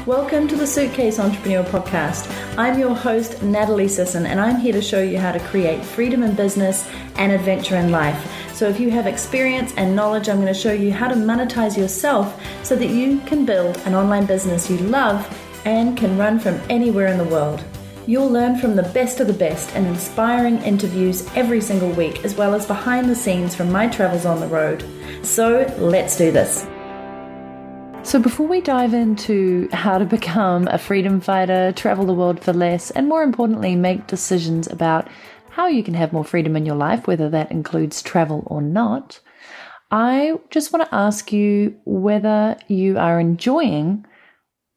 Welcome to the Suitcase Entrepreneur podcast. I'm your host, Natalie Sisson, and I'm here to show you how to create freedom in business and adventure in life. So if you have experience and knowledge, I'm going to show you how to monetize yourself so that you can build an online business you love and can run from anywhere in the world. You'll learn from the best of the best and inspiring interviews every single week, as well as behind the scenes from my travels on the road. So let's do this. So before we dive into how to become a freedom fighter, travel the world for less, and more importantly, make decisions about how you can have more freedom in your life, whether that includes travel or not, I just want to ask you whether you are enjoying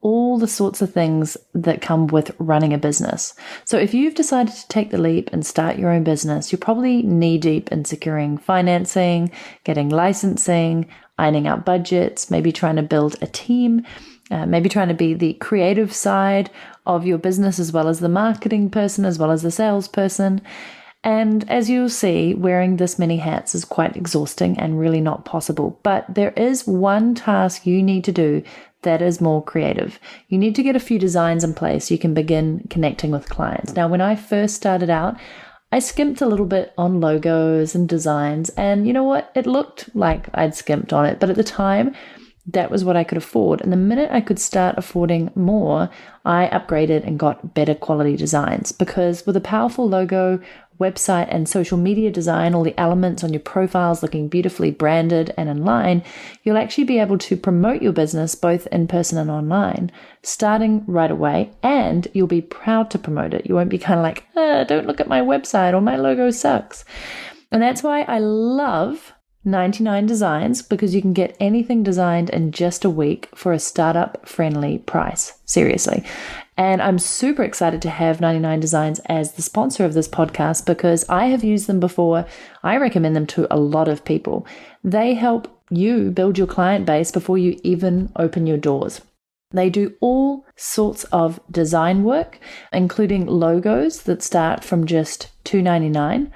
all the sorts of things that come with running a business. So if you've decided to take the leap and start your own business, you're probably knee-deep in securing financing, getting licensing, ironing out budgets, maybe trying to build a team, maybe trying to be the creative side of your business as well as the marketing person, as well as the salesperson. And as you'll see, wearing this many hats is quite exhausting and really not possible. But there is one task you need to do that is more creative. You need to get a few designs in place so you can begin connecting with clients. Now, when I first started out, I skimped a little bit on logos and designs, and you know what? It looked like I'd skimped on it, but at the time, that was what I could afford. And the minute I could start affording more, I upgraded and got better quality designs, because with a powerful logo, website, and social media design, all the elements on your profiles looking beautifully branded and in line, you'll actually be able to promote your business both in person and online, starting right away, and you'll be proud to promote it. You won't be kind of like, don't look at my website or my logo sucks. And that's why I love 99 Designs, because you can get anything designed in just a week for a startup friendly price. Seriously. And I'm super excited to have 99 Designs as the sponsor of this podcast, because I have used them before. I recommend them to a lot of people. They help you build your client base before you even open your doors. They do all sorts of design work, including logos that start from just $2.99.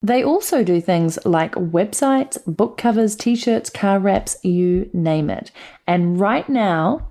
They also do things like websites, book covers, t-shirts, car wraps, you name it. And right now,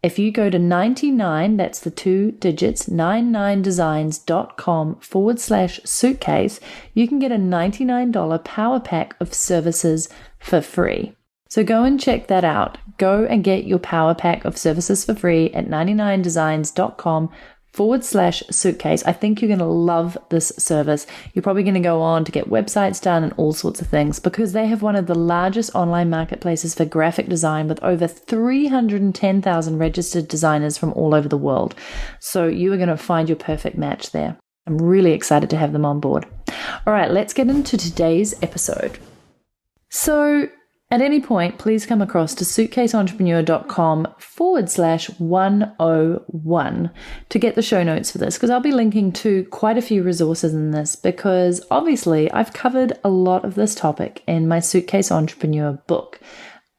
if you go to 99, that's the 2 digits, 99designs.com/suitcase, you can get a $99 power pack of services for free. So go and check that out. Go and get your power pack of services for free at 99designs.com/suitcase. I think you're going to love this service. You're probably going to go on to get websites done and all sorts of things, because they have one of the largest online marketplaces for graphic design with over 310,000 registered designers from all over the world. So you are going to find your perfect match there. I'm really excited to have them on board. All right, let's get into today's episode. So at any point, please come across to suitcaseentrepreneur.com/101 to get the show notes for this, because I'll be linking to quite a few resources in this, because obviously I've covered a lot of this topic in my Suitcase Entrepreneur book.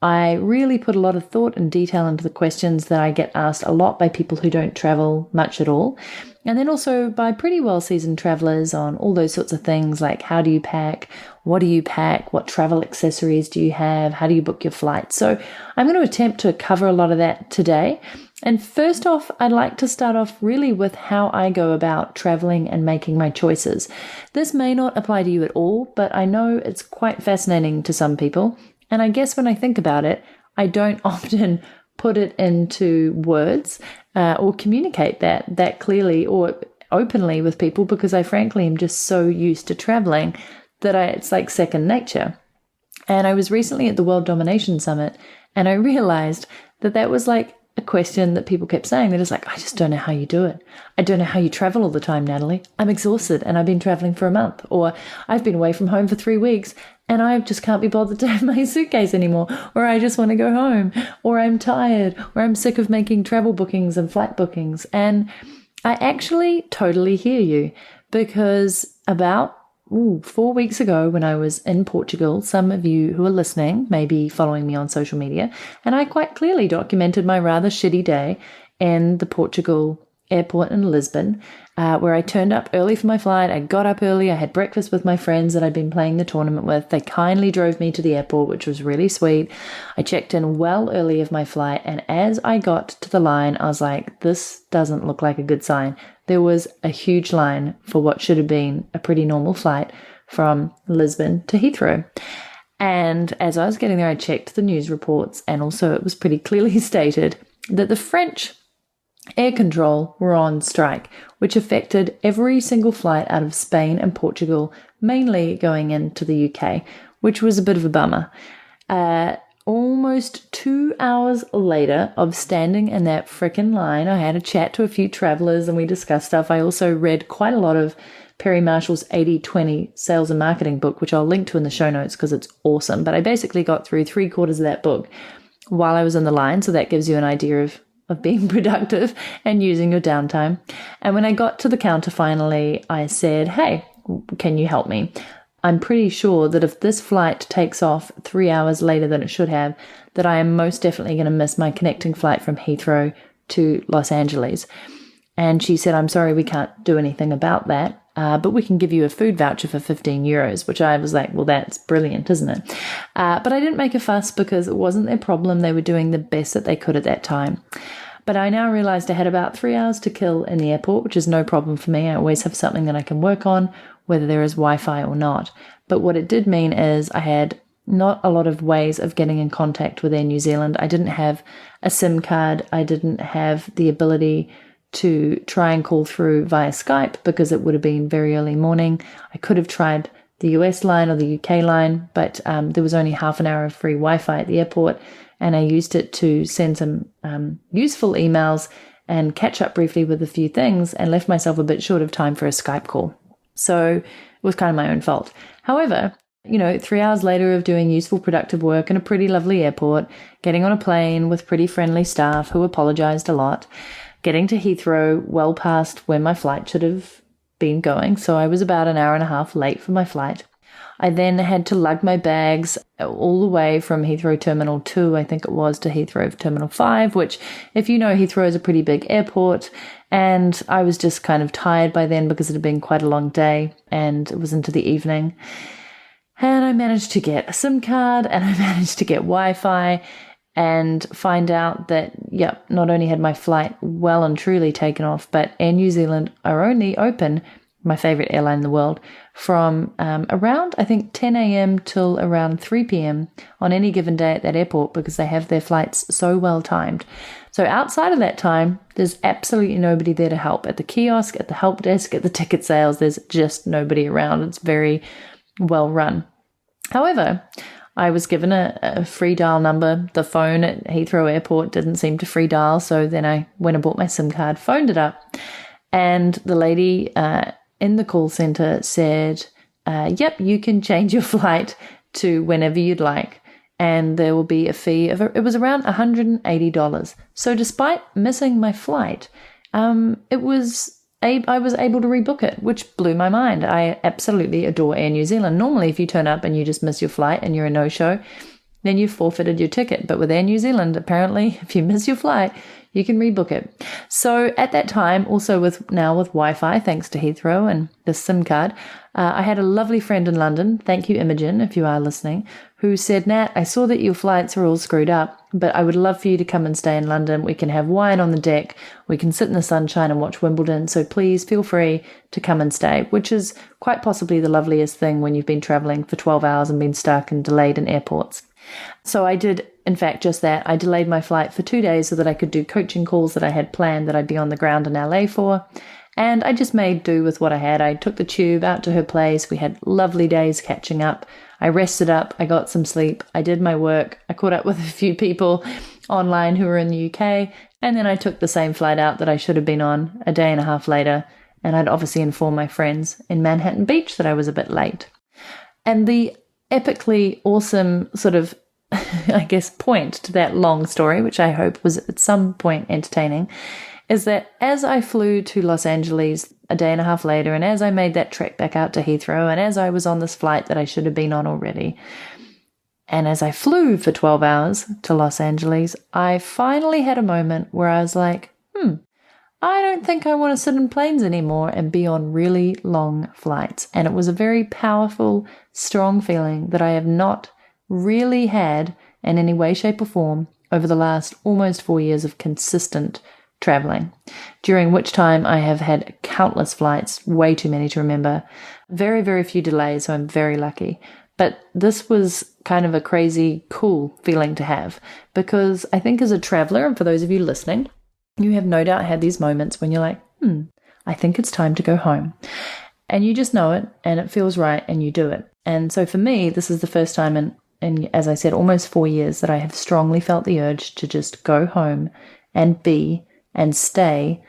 I really put a lot of thought and detail into the questions that I get asked a lot by people who don't travel much at all. And then also by pretty well-seasoned travelers on all those sorts of things like how do you pack, what do you pack, what travel accessories do you have, how do you book your flights. So I'm going to attempt to cover a lot of that today. And first off, I'd like to start off really with how I go about traveling and making my choices. This may not apply to you at all, but I know it's quite fascinating to some people. And I guess when I think about it, I don't often put it into words or communicate that clearly or openly with people, because I frankly am just so used to traveling that it's like second nature. And I was recently at the World Domination Summit, and I realized that was like a question that people kept saying. They're just like, I just don't know how you do it. I don't know how you travel all the time, Natalie. I'm exhausted and I've been traveling for a month, or I've been away from home for 3 weeks and I just can't be bothered to have my suitcase anymore, or I just want to go home, or I'm tired, or I'm sick of making travel bookings and flight bookings. And I actually totally hear you, because about 4 weeks ago when I was in Portugal, some of you who are listening may be following me on social media, and I quite clearly documented my rather shitty day in the Portugal airport in Lisbon, where I turned up early for my flight. I got up early. I had breakfast with my friends that I'd been playing the tournament with. They kindly drove me to the airport, which was really sweet. I checked in well early of my flight, and as I got to the line, I was like, this doesn't look like a good sign. There was a huge line for what should have been a pretty normal flight from Lisbon to Heathrow. And as I was getting there, I checked the news reports, and also it was pretty clearly stated that the French air control were on strike, which affected every single flight out of Spain and Portugal, mainly going into the UK, which was a bit of a bummer. Almost 2 hours later of standing in that frickin' line, I had a chat to a few travelers and we discussed stuff. I also read quite a lot of Perry Marshall's 80/20 sales and marketing book, which I'll link to in the show notes because it's awesome. But I basically got through 3/4 of that book while I was in the line. So that gives you an idea of being productive and using your downtime. And when I got to the counter finally, I said, hey, can you help me? I'm pretty sure that if this flight takes off 3 hours later than it should have, that I am most definitely going to miss my connecting flight from Heathrow to Los Angeles. And she said, I'm sorry, we can't do anything about that. But we can give you a food voucher for €15, which I was like, well, that's brilliant, isn't it? But I didn't make a fuss because it wasn't their problem. They were doing the best that they could at that time. But I now realized I had about 3 hours to kill in the airport, which is no problem for me. I always have something that I can work on, whether there is Wi-Fi or not. But what it did mean is I had not a lot of ways of getting in contact with Air New Zealand. I didn't have a SIM card. I didn't have the ability to try and call through via Skype because it would have been very early morning. I could have tried the US line or the UK line, but there was only half an hour of free Wi-Fi at the airport, and I used it to send some useful emails and catch up briefly with a few things and left myself a bit short of time for a Skype call. So it was kind of my own fault. However, 3 hours later of doing useful, productive work in a pretty lovely airport, getting on a plane with pretty friendly staff who apologized a lot, getting to Heathrow well past when my flight should have been going. So I was about an hour and a half late for my flight. I then had to lug my bags all the way from Heathrow Terminal 2, I think it was, to Heathrow Terminal 5, which, if you know, Heathrow is a pretty big airport. And I was just kind of tired by then because it had been quite a long day and it was into the evening. And I managed to get a SIM card and I managed to get Wi-Fi and find out that, not only had my flight well and truly taken off, but Air New Zealand are only open, my favorite airline in the world, from around, I think, 10 a.m. till around 3 p.m. on any given day at that airport because they have their flights so well timed. So outside of that time, there's absolutely nobody there to help. At the kiosk, at the help desk, at the ticket sales, there's just nobody around. It's very well run. However, I was given a free dial number. The phone at Heathrow Airport didn't seem to free dial, so then I went and bought my SIM card, phoned it up, and the lady in the call center said, yep, you can change your flight to whenever you'd like, and there will be a fee of, it was around $180. So despite missing my flight, I was able to rebook it, which blew my mind. I absolutely adore Air New Zealand. Normally, if you turn up and you just miss your flight and you're a no-show, then you've forfeited your ticket. But with Air New Zealand, apparently, if you miss your flight, you can rebook it. So at that time, also with Wi-Fi, thanks to Heathrow and the SIM card, I had a lovely friend in London, thank you Imogen, if you are listening, who said, Nat, I saw that your flights are all screwed up, but I would love for you to come and stay in London. We can have wine on the deck. We can sit in the sunshine and watch Wimbledon. So please feel free to come and stay, which is quite possibly the loveliest thing when you've been traveling for 12 hours and been stuck and delayed in airports. So I did, in fact, just that. I delayed my flight for 2 days so that I could do coaching calls that I had planned that I'd be on the ground in LA for. And I just made do with what I had. I took the tube out to her place. We had lovely days catching up. I rested up. I got some sleep. I did my work. I caught up with a few people online who were in the UK. And then I took the same flight out that I should have been on a day and a half later. And I'd obviously informed my friends in Manhattan Beach that I was a bit late. And the epically awesome sort of, I guess, point to that long story, which I hope was at some point entertaining, is that as I flew to Los Angeles a day and a half later, and as I made that trek back out to Heathrow, and as I was on this flight that I should have been on already, and as I flew for 12 hours to Los Angeles, I finally had a moment where I was like, I don't think I want to sit in planes anymore and be on really long flights. And it was a very powerful, strong feeling that I have not really had in any way, shape, or form over the last almost 4 years of consistent traveling, during which time I have had countless flights, way too many to remember, very, very few delays, so I'm very lucky. But this was kind of a crazy, cool feeling to have, because I think as a traveler, and for those of you listening, you have no doubt had these moments when you're like, I think it's time to go home. And you just know it, and it feels right, and you do it. And so for me, this is the first time in, as I said, almost 4 years that I have strongly felt the urge to just go home and be and stay,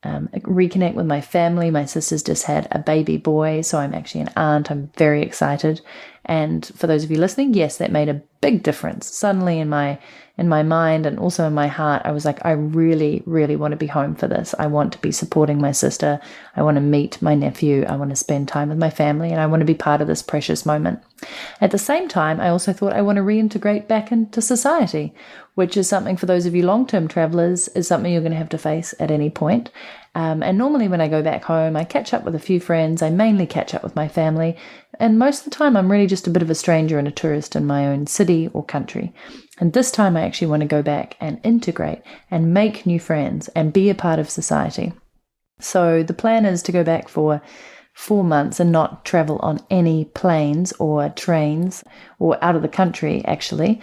reconnect with my family. My sister's just had a baby boy, so I'm actually an aunt. I'm very excited. And for those of you listening, yes, that made a big difference. Suddenly in my mind and also in my heart, I was like, I really, really want to be home for this. I want to be supporting my sister. I want to meet my nephew. I want to spend time with my family, and I want to be part of this precious moment. At the same time, I also thought I want to reintegrate back into society, which is something for those of you long-term travelers is something you're going to have to face at any point. And normally when I go back home, I catch up with a few friends. I mainly catch up with my family. And most of the time, I'm really just a bit of a stranger and a tourist in my own city or country. And this time, I actually want to go back and integrate and make new friends and be a part of society. So the plan is to go back for 4 months and not travel on any planes or trains or out of the country, actually.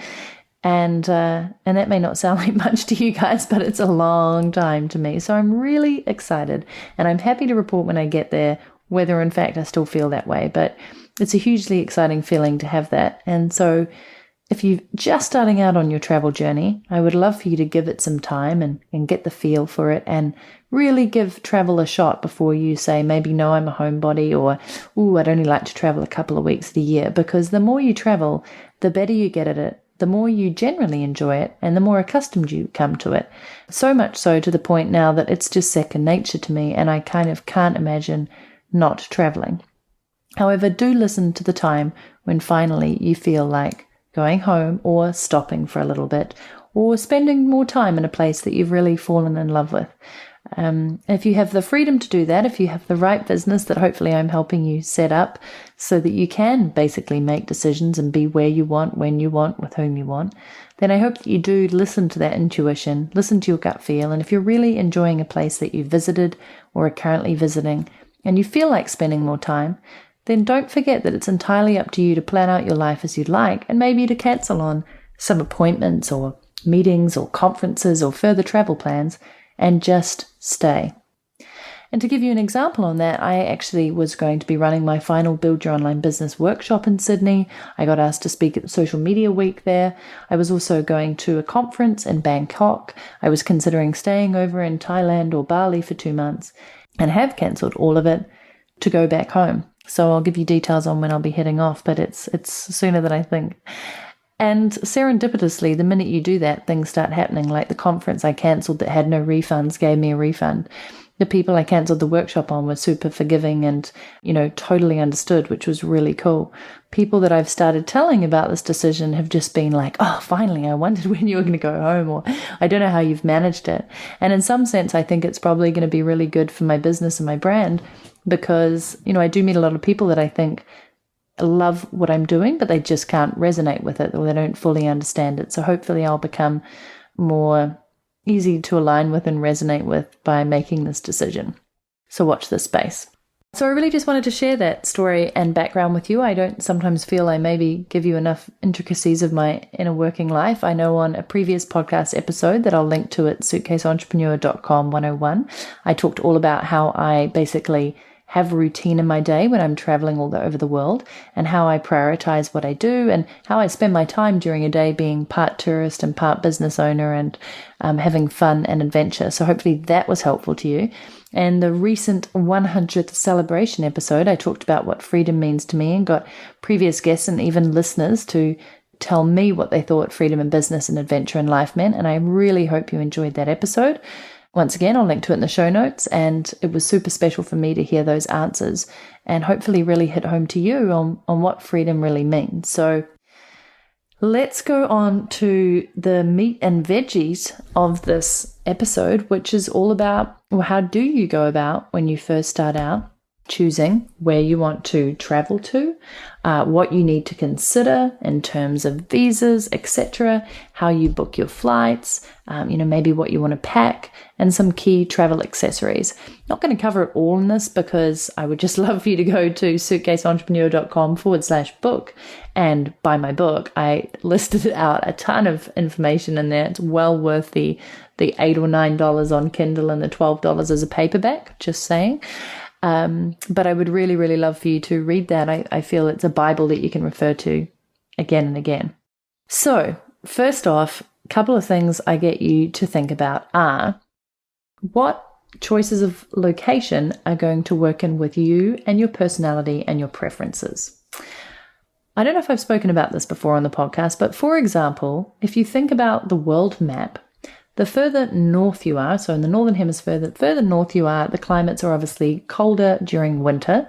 And that may not sound like much to you guys, but it's a long time to me. So I'm really excited, and I'm happy to report when I get there whether in fact I still feel that way. But it's a hugely exciting feeling to have that. And so if you're just starting out on your travel journey, I would love for you to give it some time and get the feel for it, and really give travel a shot before you say maybe, no, I'm a homebody, or, I'd only like to travel a couple of weeks of the year. Because the more you travel, the better you get at it, the more you generally enjoy it, and the more accustomed you come to it. So much so to the point now that it's just second nature to me, and I kind of can't imagine not traveling. However, do listen to the time when finally you feel like going home, or stopping for a little bit, or spending more time in a place that you've really fallen in love with. If you have the freedom to do that, if you have the right business that hopefully I'm helping you set up so that you can basically make decisions and be where you want, when you want, with whom you want, then I hope that you do listen to that intuition, listen to your gut feel. And if you're really enjoying a place that you visited or are currently visiting, and you feel like spending more time, then don't forget that it's entirely up to you to plan out your life as you'd like, and maybe to cancel on some appointments or meetings or conferences or further travel plans, and just stay. And to give you an example on that, I actually was going to be running my final Build Your Online Business workshop in Sydney. I got asked to speak at the Social Media Week there. I was also going to a conference in Bangkok. I was considering staying over in Thailand or Bali for 2 months, and have cancelled all of it to go back home. So I'll give you details on when I'll be heading off, but it's sooner than I think. And serendipitously, the minute you do that, things start happening. Like the conference I cancelled that had no refunds gave me a refund. The people I cancelled the workshop on were super forgiving and, totally understood, which was really cool. People that I've started telling about this decision have just been like, oh, finally, I wondered when you were going to go home, or I don't know how you've managed it. And in some sense, I think it's probably going to be really good for my business and my brand, because, I do meet a lot of people that I think love what I'm doing, but they just can't resonate with it, or they don't fully understand it. So hopefully I'll become more easy to align with and resonate with by making this decision. So watch this space. So I really just wanted to share that story and background with you. I don't sometimes feel I maybe give you enough intricacies of my inner working life. I know on a previous podcast episode that I'll link to at suitcaseentrepreneur.com 101, I talked all about how I basically have a routine in my day when I'm traveling all over the world, and how I prioritize what I do, and how I spend my time during a day being part tourist and part business owner, and having fun and adventure. So hopefully that was helpful to you. And the recent 100th celebration episode, I talked about what freedom means to me, and got previous guests and even listeners to tell me what they thought freedom in business and adventure in life meant. And I really hope you enjoyed that episode. Once again, I'll link to it in the show notes, and it was super special for me to hear those answers and hopefully really hit home to you on what freedom really means. So Let's go on to the meat and veggies of this episode, which is all about, well, how do you go about when you first start out choosing where you want to travel to, what you need to consider in terms of visas, etc., how you book your flights, maybe what you want to pack, and some key travel accessories. Not going to cover it all in this because I would just love for you to go to suitcaseentrepreneur.com/book and buy my book. I listed out a ton of information in there. It's well worth the $8 or $9 on Kindle and the $12 as a paperback, just saying. But I would really, really love for you to read that. I feel it's a Bible that you can refer to again and again. So first off, a couple of things I get you to think about are what choices of location are going to work in with you and your personality and your preferences. I don't know if I've spoken about this before on the podcast, but for example, if you think about the world map, the further north you are, so in the northern hemisphere, the further north you are, the climates are obviously colder during winter.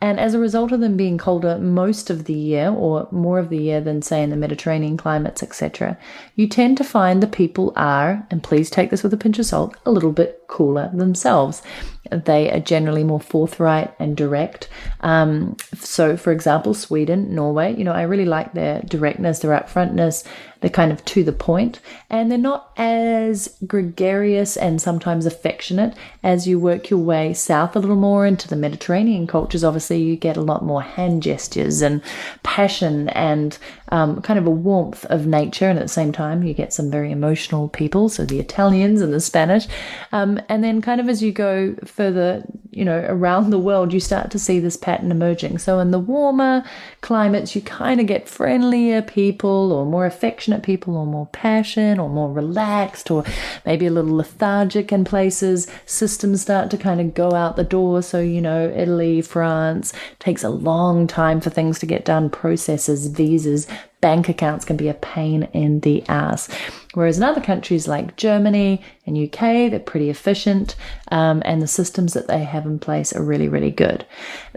And as a result of them being colder most of the year or more of the year than, say, in the Mediterranean climates, etc., you tend to find the people are, and please take this with a pinch of salt, a little bit cooler themselves. They are generally more forthright and direct. So, for example, Sweden, Norway, I really like their directness, their upfrontness. They're kind of to the point, and they're not as gregarious and sometimes affectionate as you work your way south a little more into the Mediterranean cultures. Obviously, you get a lot more hand gestures and passion and kind of a warmth of nature, and at the same time, you get some very emotional people, so the Italians and the Spanish. And then kind of as you go further, around the world, you start to see this pattern emerging. So in the warmer climates, you kind of get friendlier people or more affectionate people or more passion or more relaxed or maybe a little lethargic in places. Systems start to kind of go out the door. So, Italy, France, takes a long time for things to get done. Processes, visas, bank accounts can be a pain in the ass. Whereas in other countries like Germany and UK, they're pretty efficient, and the systems that they have in place are really, really good.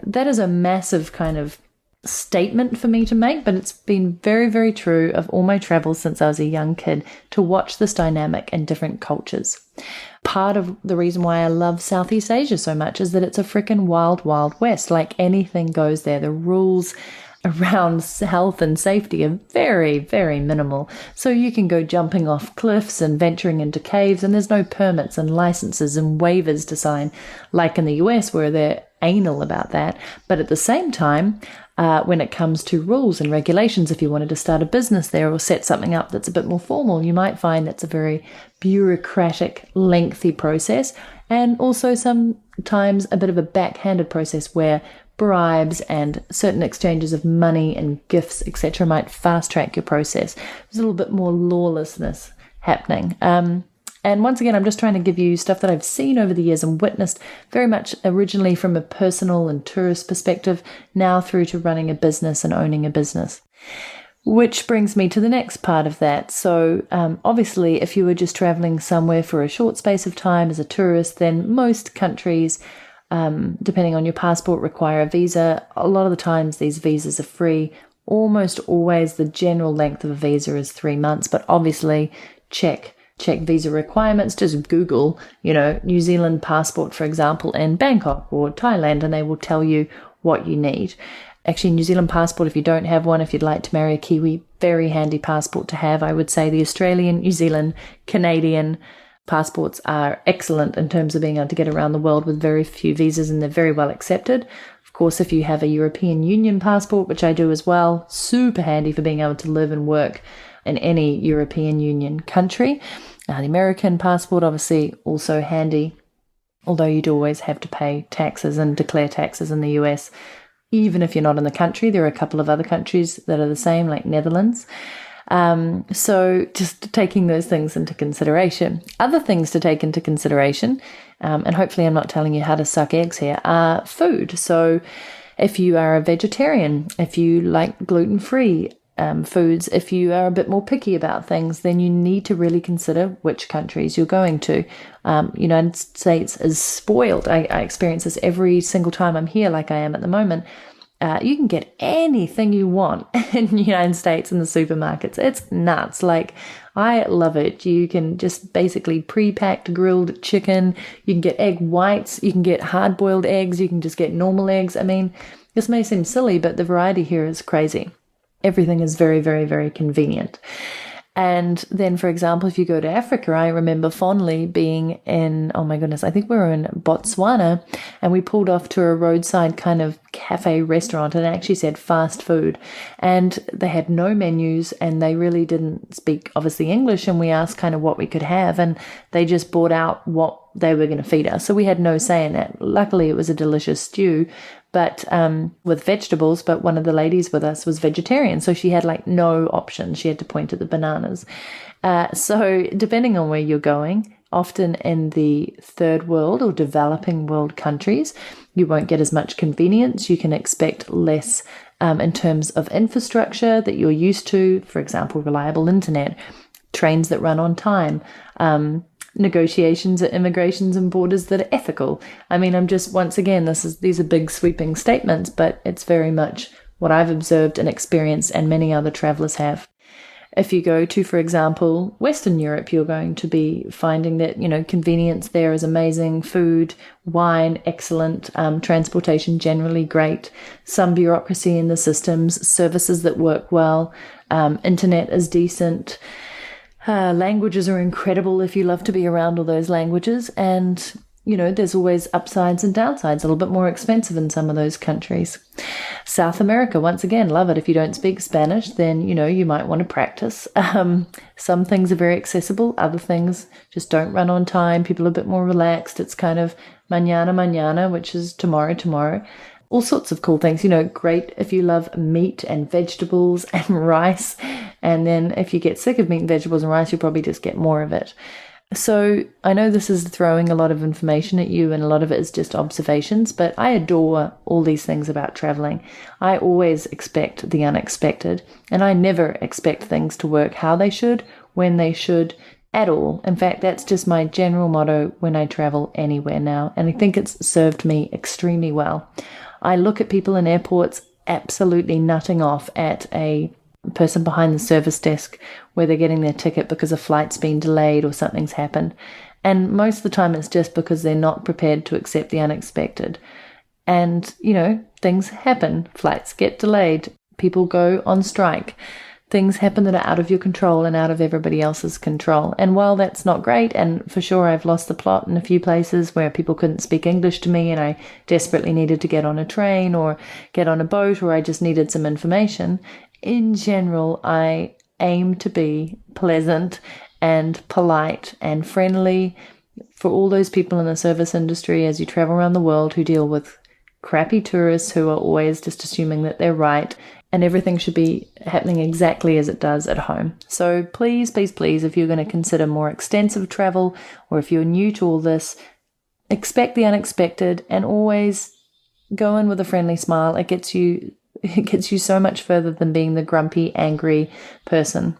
That is a massive kind of statement for me to make, but it's been very, very true of all my travels since I was a young kid to watch this dynamic in different cultures. Part of the reason why I love Southeast Asia so much is that it's a freaking wild, wild west. Like anything goes there. The rules around health and safety are very, very minimal. So you can go jumping off cliffs and venturing into caves, and there's no permits and licenses and waivers to sign like in the US where they're anal about that. But at the same time, when it comes to rules and regulations, if you wanted to start a business there or set something up that's a bit more formal, you might find that's a very bureaucratic, lengthy process, and also sometimes a bit of a backhanded process where bribes and certain exchanges of money and gifts, etc., might fast track your process. There's a little bit more lawlessness happening. And once again, I'm just trying to give you stuff that I've seen over the years and witnessed very much originally from a personal and tourist perspective, now through to running a business and owning a business. Which brings me to the next part of that. So obviously, if you were just traveling somewhere for a short space of time as a tourist, then most countries, depending on your passport, require a visa. A lot of the times these visas are free. Almost always the general length of a visa is 3 months, but obviously check visa requirements. Just Google, New Zealand passport, for example, in Bangkok or Thailand, and they will tell you what you need. Actually, New Zealand passport, if you don't have one, if you'd like to marry a Kiwi, very handy passport to have. I would say the Australian, New Zealand, Canadian passports are excellent in terms of being able to get around the world with very few visas, and they're very well accepted. Of course, if you have a European Union passport, which I do as well, super handy for being able to live and work in any European Union country. The American passport, obviously, also handy, although you do always have to pay taxes and declare taxes in the US. Even if you're not in the country, there are a couple of other countries that are the same, like Netherlands. So just taking those things into consideration. Other things to take into consideration, and hopefully I'm not telling you how to suck eggs here, are food. So if you are a vegetarian, if you like gluten-free foods, if you are a bit more picky about things, then you need to really consider which countries you're going to. United States is spoiled. I experience this every single time I'm here, like I am at the moment. You can get anything you want in the United States in the supermarkets. It's nuts. Like, I love it. You can just basically pre-packed grilled chicken. You can get egg whites. You can get hard-boiled eggs. You can just get normal eggs. I mean, this may seem silly, but the variety here is crazy. Everything is very, very, very convenient. And then, for example, if you go to Africa, I remember fondly being in, oh my goodness, I think we were in Botswana, and we pulled off to a roadside kind of cafe restaurant, and it actually said fast food. And they had no menus, and they really didn't speak, obviously, English, and we asked kind of what we could have, and they just brought out what they were going to feed us. So we had no say in it. Luckily, it was a delicious stew, but with vegetables, but one of the ladies with us was vegetarian, so she had like no options. She had to point at the bananas. So depending on where you're going, often in the third world or developing world countries, you won't get as much convenience. You can expect less in terms of infrastructure that you're used to, for example, reliable internet, trains that run on time, negotiations at immigrations and borders that are ethical. I mean, I'm just, once again, these are big sweeping statements, but it's very much what I've observed and experienced, and many other travelers have. If you go to, for example, Western Europe, you're going to be finding that, convenience there is amazing, food, wine, excellent, transportation generally great, some bureaucracy in the systems, services that work well, internet is decent. Languages are incredible if you love to be around all those languages. And, there's always upsides and downsides, a little bit more expensive in some of those countries. South America, once again, love it. If you don't speak Spanish, then, you might want to practice. Some things are very accessible. Other things just don't run on time. People are a bit more relaxed. It's kind of mañana, mañana, which is tomorrow, tomorrow. All sorts of cool things, great if you love meat and vegetables and rice. And then if you get sick of meat and vegetables and rice, you'll probably just get more of it. So I know this is throwing a lot of information at you, and a lot of it is just observations, but I adore all these things about traveling. I always expect the unexpected, and I never expect things to work how they should, when they should, at all. In fact, that's just my general motto when I travel anywhere now, and I think it's served me extremely well. I look at people in airports absolutely nutting off at a person behind the service desk where they're getting their ticket because a flight's been delayed or something's happened. And most of the time it's just because they're not prepared to accept the unexpected. And, things happen. Flights get delayed. People go on strike. Things happen that are out of your control and out of everybody else's control. And while that's not great, and for sure I've lost the plot in a few places where people couldn't speak English to me and I desperately needed to get on a train or get on a boat, or I just needed some information, in general, I aim to be pleasant and polite and friendly for all those people in the service industry as you travel around the world who deal with crappy tourists who are always just assuming that they're right, and everything should be happening exactly as it does at home. So please, please, please, if you're going to consider more extensive travel, or if you're new to all this, expect the unexpected and always go in with a friendly smile. It gets you so much further than being the grumpy, angry person.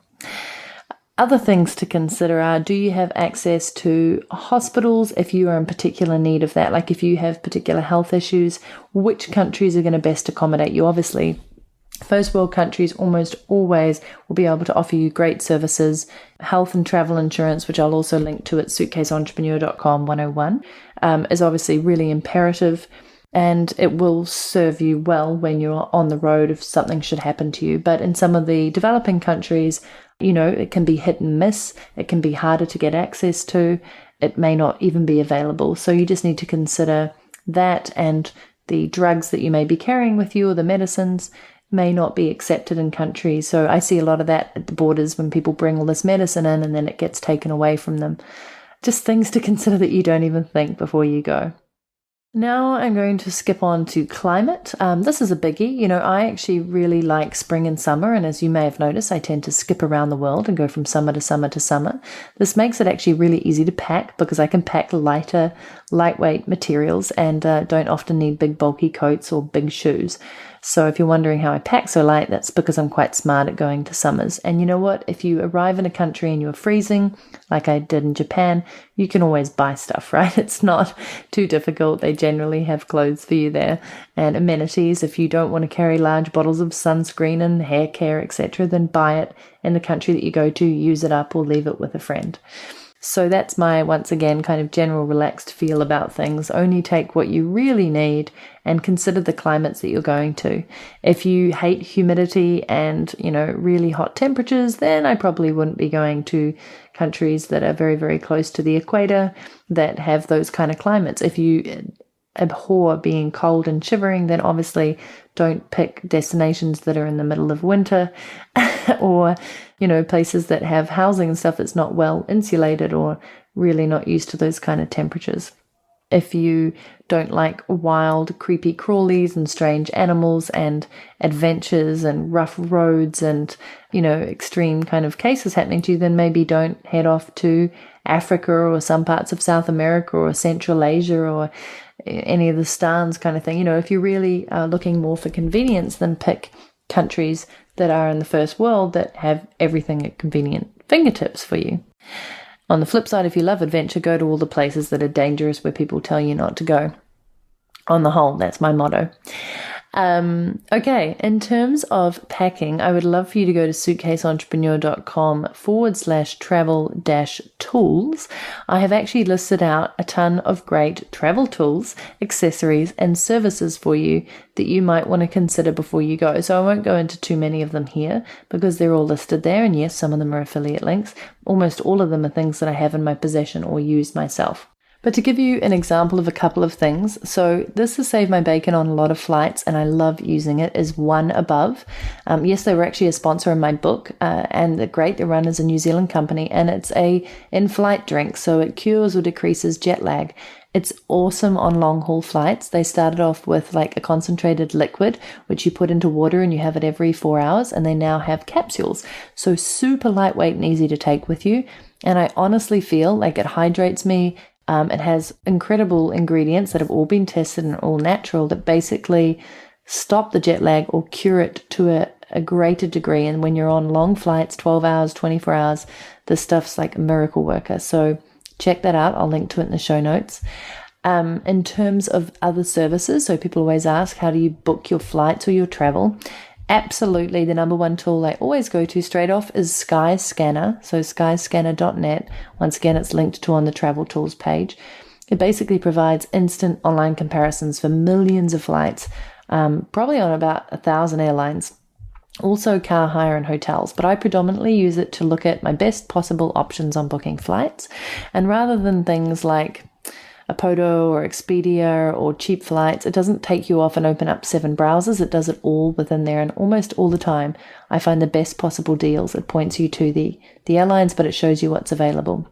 Other things to consider are, do you have access to hospitals if you are in particular need of that? Like if you have particular health issues, which countries are going to best accommodate you? Obviously, first world countries almost always will be able to offer you great services. Health and travel insurance, which I'll also link to at suitcaseentrepreneur.com 101, is obviously really imperative. And it will serve you well when you're on the road if something should happen to you. But in some of the developing countries, it can be hit and miss. It can be harder to get access to. It may not even be available. So you just need to consider that, and the drugs that you may be carrying with you or the medicines may not be accepted in countries. So I see a lot of that at the borders when people bring all this medicine in and then it gets taken away from them. Just things to consider that you don't even think before you go. Now I'm going to skip on to climate. This is a biggie. I actually really like spring and summer, and as you may have noticed, I tend to skip around the world and go from summer to summer to summer. This makes it actually really easy to pack because I can pack lighter, lightweight materials and don't often need big bulky coats or big shoes. So if you're wondering how I pack so light, that's because I'm quite smart at going to summers. And you know what? If you arrive in a country and you're freezing, like I did in Japan, you can always buy stuff, right? It's not too difficult. They generally have clothes for you there and amenities. If you don't want to carry large bottles of sunscreen and hair care, etc., then buy it in the country that you go to, use it up, or leave it with a friend. So that's my, once again, kind of general relaxed feel about things. Only take what you really need and consider the climates that you're going to. If you hate humidity and, really hot temperatures, then I probably wouldn't be going to countries that are very, very close to the equator that have those kind of climates. If you abhor being cold and shivering, then obviously don't pick destinations that are in the middle of winter or, places that have housing and stuff that's not well insulated or really not used to those kind of temperatures. If you don't like wild, creepy crawlies and strange animals and adventures and rough roads and, extreme kind of cases happening to you, then maybe don't head off to Africa or some parts of South America or Central Asia or any of the stans kind of thing. If you really are looking more for convenience, then pick countries that are in the first world that have everything at convenient fingertips for you. On the flip side, if you love adventure, go to all the places that are dangerous where people tell you not to go. On the whole, that's my motto. Okay, in terms of packing, I would love for you to go to suitcaseentrepreneur.com/travel-tools. I have actually listed out a ton of great travel tools, accessories, and services for you that you might want to consider before you go. So I won't go into too many of them here because they're all listed there. And yes, some of them are affiliate links. Almost all of them are things that I have in my possession or use myself. But to give you an example of a couple of things, so this has saved my bacon on a lot of flights and I love using it, is One Above. Yes, they were actually a sponsor in my book and they're great. They're run as a New Zealand company and it's a in-flight drink, so it cures or decreases jet lag. It's awesome on long haul flights. They started off with like a concentrated liquid, which you put into water and you have it every 4 hours, and they now have capsules. So super lightweight and easy to take with you. And I honestly feel like it hydrates me. It has incredible ingredients that have all been tested and all natural that basically stop the jet lag or cure it to a greater degree. And when you're on long flights, 12 hours, 24 hours, this stuff's like a miracle worker. So check that out. I'll link to it in the show notes. In terms of other services, so people always ask, how do you book your flights or your travel? Absolutely, the number one tool I always go to straight off is Skyscanner. So skyscanner.net. Once again, it's linked to on the travel tools page. It basically provides instant online comparisons for millions of flights, probably on about 1,000 airlines. Also car hire and hotels, but I predominantly use it to look at my best possible options on booking flights. And rather than things like Apodo or Expedia or cheap flights, it doesn't take you off and open up 7 browsers. It does it all within there, and almost all the time I find the best possible deals. It points you to the airlines, but it shows you what's available.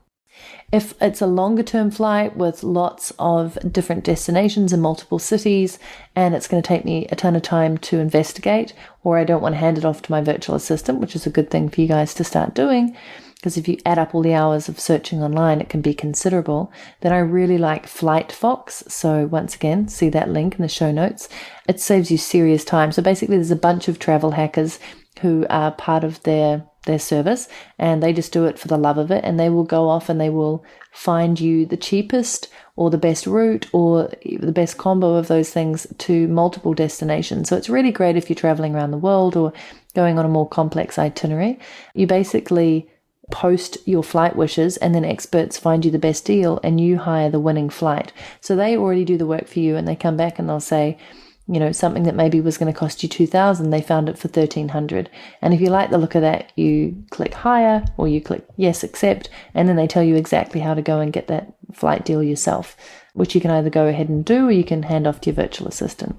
If it's a longer term flight with lots of different destinations in multiple cities and it's going to take me a ton of time to investigate, or I don't want to hand it off to my virtual assistant, which is a good thing for you guys to start doing, because if you add up all the hours of searching online, it can be considerable, then I really like Flight Fox. So once again, see that link in the show notes. It saves you serious time. So basically there's a bunch of travel hackers who are part of their service, and they just do it for the love of it, and they will go off and they will find you the cheapest or the best route or the best combo of those things to multiple destinations. So it's really great if you're traveling around the world or going on a more complex itinerary. You basically post your flight wishes and then experts find you the best deal and you hire the winning flight. So they already do the work for you, and they come back and they'll say, something that maybe was going to cost you $2,000, they found it for $1,300. And if you like the look of that, you click hire or you click yes, accept, and then they tell you exactly how to go and get that flight deal yourself, which you can either go ahead and do or you can hand off to your virtual assistant.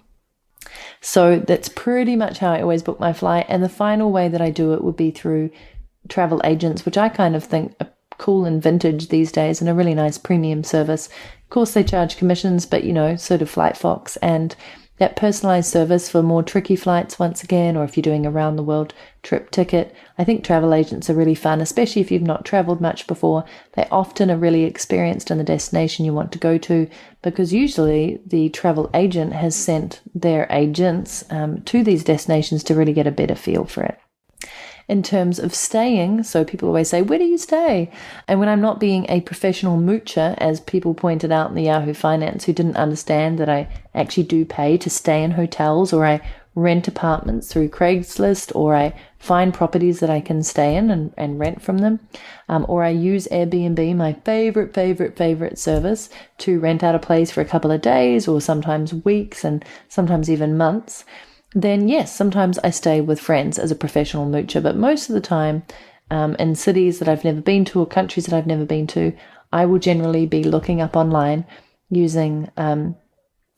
So that's pretty much how I always book my flight. And the final way that I do it would be through travel agents, which I kind of think are cool and vintage these days and a really nice premium service. Of course, they charge commissions, but so do Flight Fox. And that personalized service for more tricky flights once again, or if you're doing a round the world trip ticket. I think travel agents are really fun, especially if you've not traveled much before. They often are really experienced in the destination you want to go to, because usually the travel agent has sent their agents to these destinations to really get a better feel for it. In terms of staying, so people always say, where do you stay? And when I'm not being a professional moocher, as people pointed out in the Yahoo Finance who didn't understand that I actually do pay to stay in hotels, or I rent apartments through Craigslist, or I find properties that I can stay in and rent from them, or I use Airbnb, my favorite service, to rent out a place for a couple of days or sometimes weeks and sometimes even months. Then yes, sometimes I stay with friends as a professional moocher, but most of the time in cities that I've never been to or countries that I've never been to, I will generally be looking up online using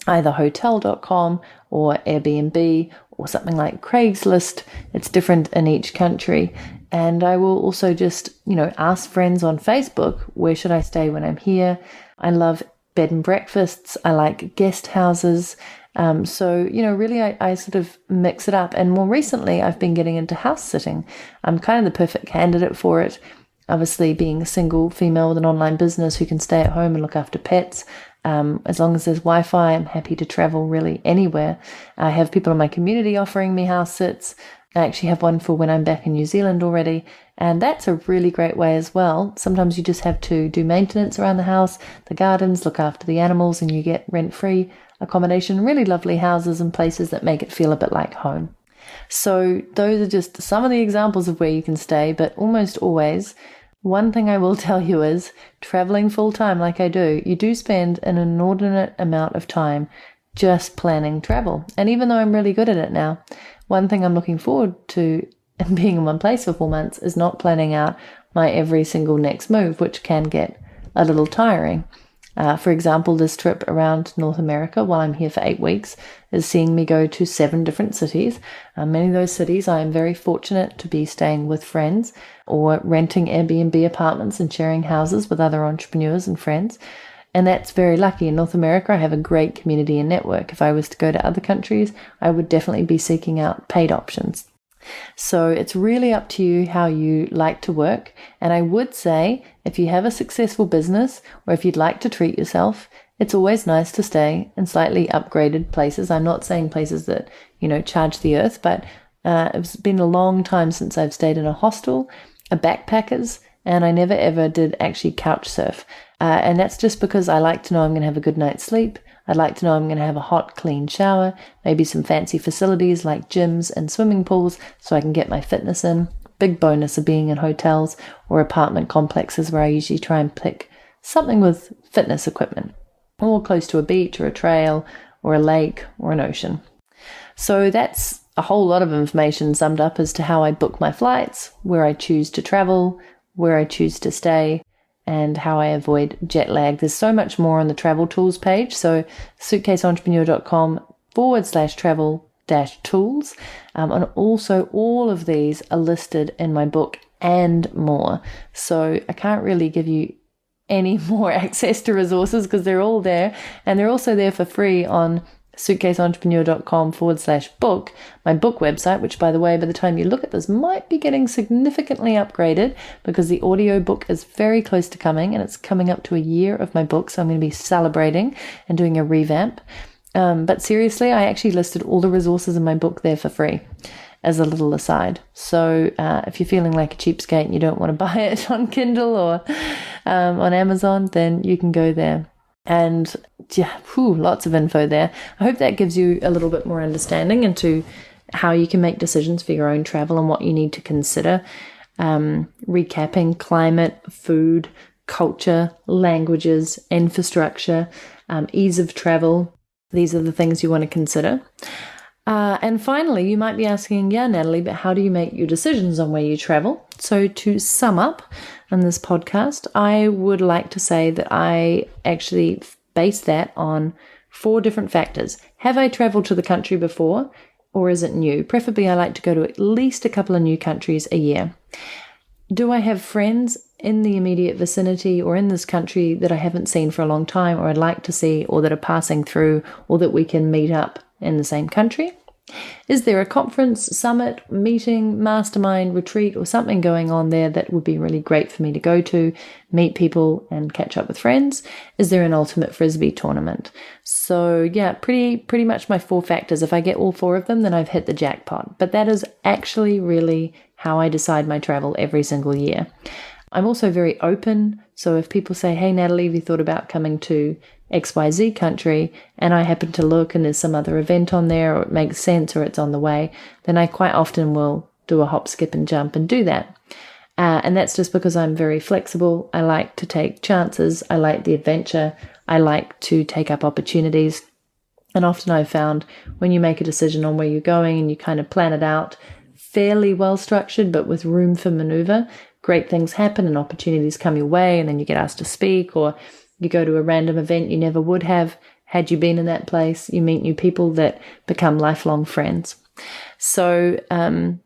either hotel.com or Airbnb or something like Craigslist. It's different in each country. And I will also just, ask friends on Facebook, where should I stay when I'm here? I love bed and breakfasts. I like guest houses. So, really I sort of mix it up. And more recently, I've been getting into house sitting. I'm kind of the perfect candidate for it. Obviously, being a single female with an online business who can stay at home and look after pets. As long as there's Wi-Fi, I'm happy to travel really anywhere. I have people in my community offering me house sits. I actually have one for when I'm back in New Zealand already. And that's a really great way as well. Sometimes you just have to do maintenance around the house, the gardens, look after the animals, and you get rent-free accommodation, really lovely houses and places that make it feel a bit like home. So those are just some of the examples of where you can stay, but almost always, one thing I will tell you is traveling full-time like I do, you do spend an inordinate amount of time just planning travel. And even though I'm really good at it now, one thing I'm looking forward to being in one place for 4 months is not planning out my every single next move, which can get a little tiring. For example, this trip around North America while I'm here for 8 weeks is seeing me go to 7 different cities. Many of those cities I am very fortunate to be staying with friends or renting Airbnb apartments and sharing houses with other entrepreneurs and friends. And that's very lucky. In North America, I have a great community and network. If I was to go to other countries, I would definitely be seeking out paid options. So it's really up to you how you like to work. And I would say if you have a successful business or if you'd like to treat yourself, it's always nice to stay in slightly upgraded places. I'm not saying places that, charge the earth, but it's been a long time since I've stayed in a hostel, a backpackers, and I never ever did actually couch surf. And that's just because I like to know I'm going to have a good night's sleep. I'd like to know I'm going to have a hot, clean shower, maybe some fancy facilities like gyms and swimming pools so I can get my fitness in. Big bonus of being in hotels or apartment complexes where I usually try and pick something with fitness equipment, or close to a beach or a trail or a lake or an ocean. So that's a whole lot of information summed up as to how I book my flights, where I choose to travel, where I choose to stay, and how I avoid jet lag. There's so much more on the travel tools page. So suitcaseentrepreneur.com/travel-tools. And also all of these are listed in my book and more. So I can't really give you any more access to resources because they're all there. And they're also there for free on suitcaseentrepreneur.com/book, my book website, which, by the way, by the time you look at this, might be getting significantly upgraded because the audio book is very close to coming and it's coming up to a year of my book. So I'm going to be celebrating and doing a revamp. But seriously, I actually listed all the resources in my book there for free as a little aside. So if you're feeling like a cheapskate and you don't want to buy it on Kindle or on Amazon, then you can go there. And yeah, lots of info there. I hope that gives you a little bit more understanding into how you can make decisions for your own travel and what you need to consider. Recapping: climate, food, culture, languages, infrastructure, ease of travel. These are the things you want to consider. And finally, you might be asking, yeah, Natalie, but how do you make your decisions on where you travel? So to sum up on this podcast, I would like to say that I actually base that on 4 different factors. Have I traveled to the country before, or is it new? Preferably, I like to go to at least a couple of new countries a year. Do I have friends in the immediate vicinity or in this country that I haven't seen for a long time, or I'd like to see, or that are passing through, or that we can meet up in the same country? Is there a conference, summit, meeting, mastermind, retreat, or something going on there that would be really great for me to go to, meet people and catch up with friends? Is there an ultimate frisbee tournament? So yeah, pretty much my 4 factors. If I get all 4 of them, then I've hit the jackpot. But that is actually really how I decide my travel every single year. I'm also very open. So if people say, hey, Natalie, have you thought about coming to XYZ country, and I happen to look and there's some other event on there, or it makes sense, or it's on the way, then I quite often will do a hop, skip and jump and do that. And that's just because I'm very flexible. I like to take chances. I like the adventure. I like to take up opportunities. And often I've found when you make a decision on where you're going and you kind of plan it out fairly well structured, but with room for maneuver, great things happen and opportunities come your way, and then you get asked to speak, or you go to a random event you never would have had you been in that place. You meet new people that become lifelong friends. So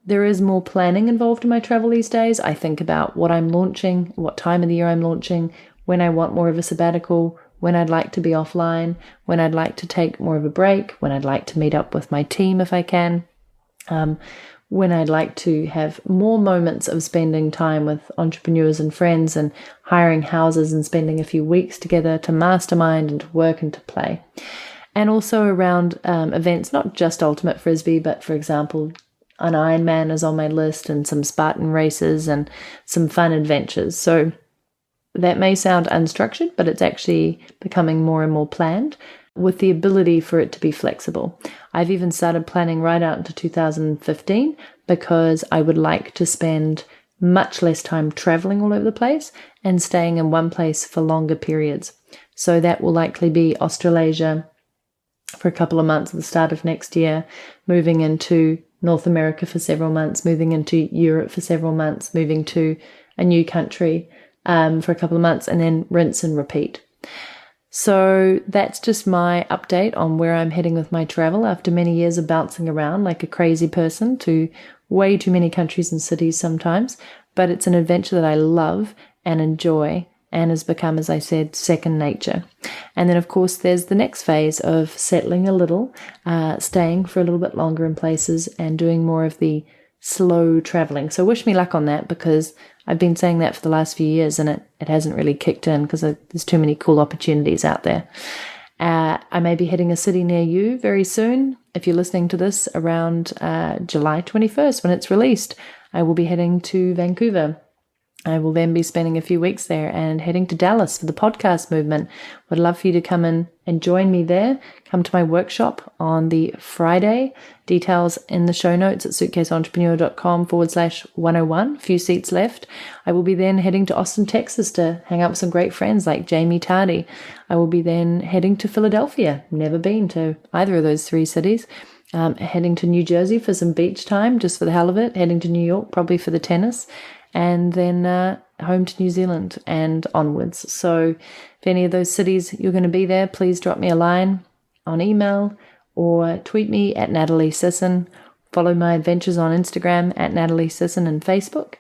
there is more planning involved in my travel these days. I think about what I'm launching, what time of the year I'm launching, when I want more of a sabbatical, when I'd like to be offline, when I'd like to take more of a break, when I'd like to meet up with my team if I can, when I'd like to have more moments of spending time with entrepreneurs and friends and hiring houses and spending a few weeks together to mastermind and to work and to play. And also around events, not just Ultimate Frisbee, but for example, an Ironman is on my list, and some Spartan races and some fun adventures. So that may sound unstructured, but it's actually becoming more and more planned, with the ability for it to be flexible. I've even started planning right out into 2015 because I would like to spend much less time traveling all over the place and staying in one place for longer periods. So that will likely be Australasia for a couple of months at the start of next year, moving into North America for several months, moving into Europe for several months, moving to a new country for a couple of months, and then rinse and repeat. So that's just my update on where I'm heading with my travel after many years of bouncing around like a crazy person to way too many countries and cities sometimes. But it's an adventure that I love and enjoy and has become, as I said, second nature. And then, of course, there's the next phase of settling a little, staying for a little bit longer in places and doing more of the slow traveling. So wish me luck on that, because I've been saying that for the last few years and it hasn't really kicked in because there's too many cool opportunities out there. I may be hitting a city near you very soon. If you're listening to this around July 21st when it's released, I will be heading to Vancouver. I will then be spending a few weeks there and heading to Dallas for the podcast movement. Would love for you to come in and join me there. Come to my workshop on the Friday. Details in the show notes at suitcaseentrepreneur.com/101. Few seats left. I will be then heading to Austin, Texas to hang out with some great friends like Jamie Tardy. I will be then heading to Philadelphia. Never been to either of those 3 cities. Heading to New Jersey for some beach time, just for the hell of it. Heading to New York, probably for the tennis. And then home to New Zealand and onwards. So if any of those cities you're going to be there, please drop me a line on email or tweet me at Natalie Sisson. Follow my adventures on Instagram at Natalie Sisson and Facebook.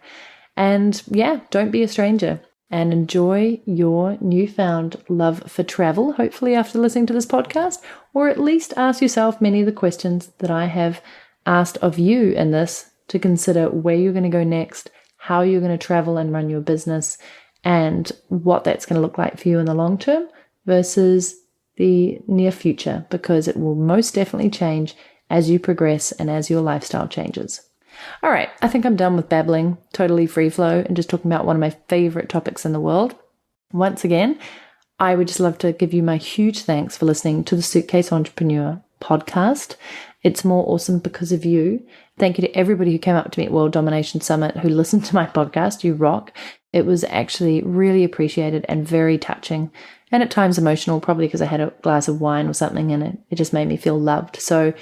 And yeah, don't be a stranger and enjoy your newfound love for travel, hopefully after listening to this podcast, or at least ask yourself many of the questions that I have asked of you in this to consider where you're going to go next, how you're going to travel and run your business, and what that's going to look like for you in the long term versus the near future, because it will most definitely change as you progress and as your lifestyle changes. All right, I think I'm done with babbling, totally free flow, and just talking about one of my favorite topics in the world. Once again, I would just love to give you my huge thanks for listening to the Suitcase Entrepreneur podcast. It's more awesome because of you. Thank you to everybody who came up to me at World Domination Summit who listened to my podcast. You rock. It was actually really appreciated and very touching, and at times emotional, probably because I had a glass of wine or something, and it just made me feel loved. So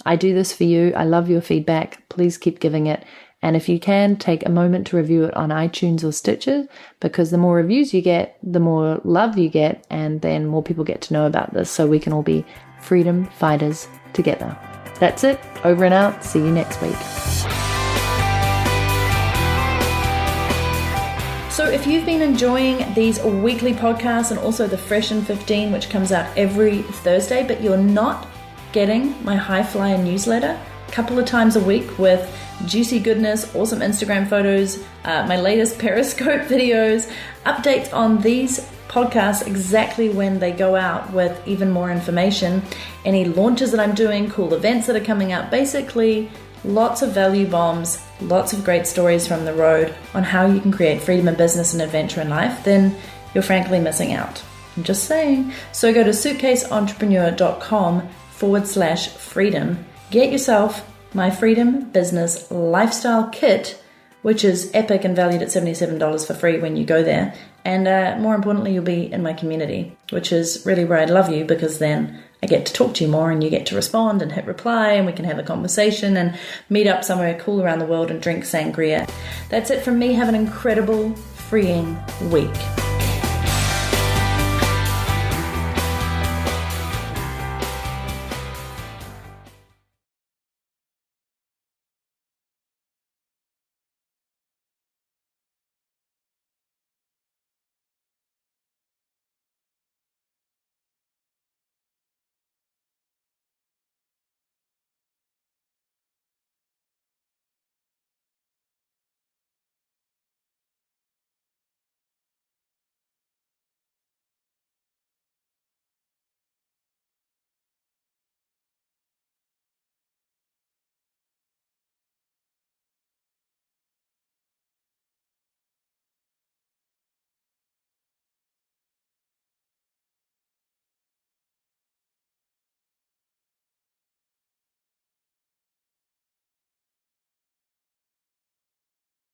I do this for you. I love your feedback. Please keep giving it. And if you can, take a moment to review it on iTunes or Stitcher, because the more reviews you get, the more love you get, and then more people get to know about this, so we can all be freedom fighters together. That's it. Over and out. See you next week. So if you've been enjoying these weekly podcasts and also the Fresh in 15, which comes out every Thursday, but you're not getting my High Flyer newsletter a couple of times a week with juicy goodness, awesome Instagram photos, my latest Periscope videos, updates on these podcasts exactly when they go out with even more information, any launches that I'm doing, cool events that are coming up, basically lots of value bombs, lots of great stories from the road on how you can create freedom in business and adventure in life, then you're frankly missing out. I'm just saying. So go to suitcaseentrepreneur.com/freedom. Get yourself my Freedom Business Lifestyle Kit, which is epic and valued at $77 for free when you go there. And more importantly, you'll be in my community, which is really where I love you, because then I get to talk to you more and you get to respond and hit reply and we can have a conversation and meet up somewhere cool around the world and drink sangria. That's it from me. Have an incredible, freeing week.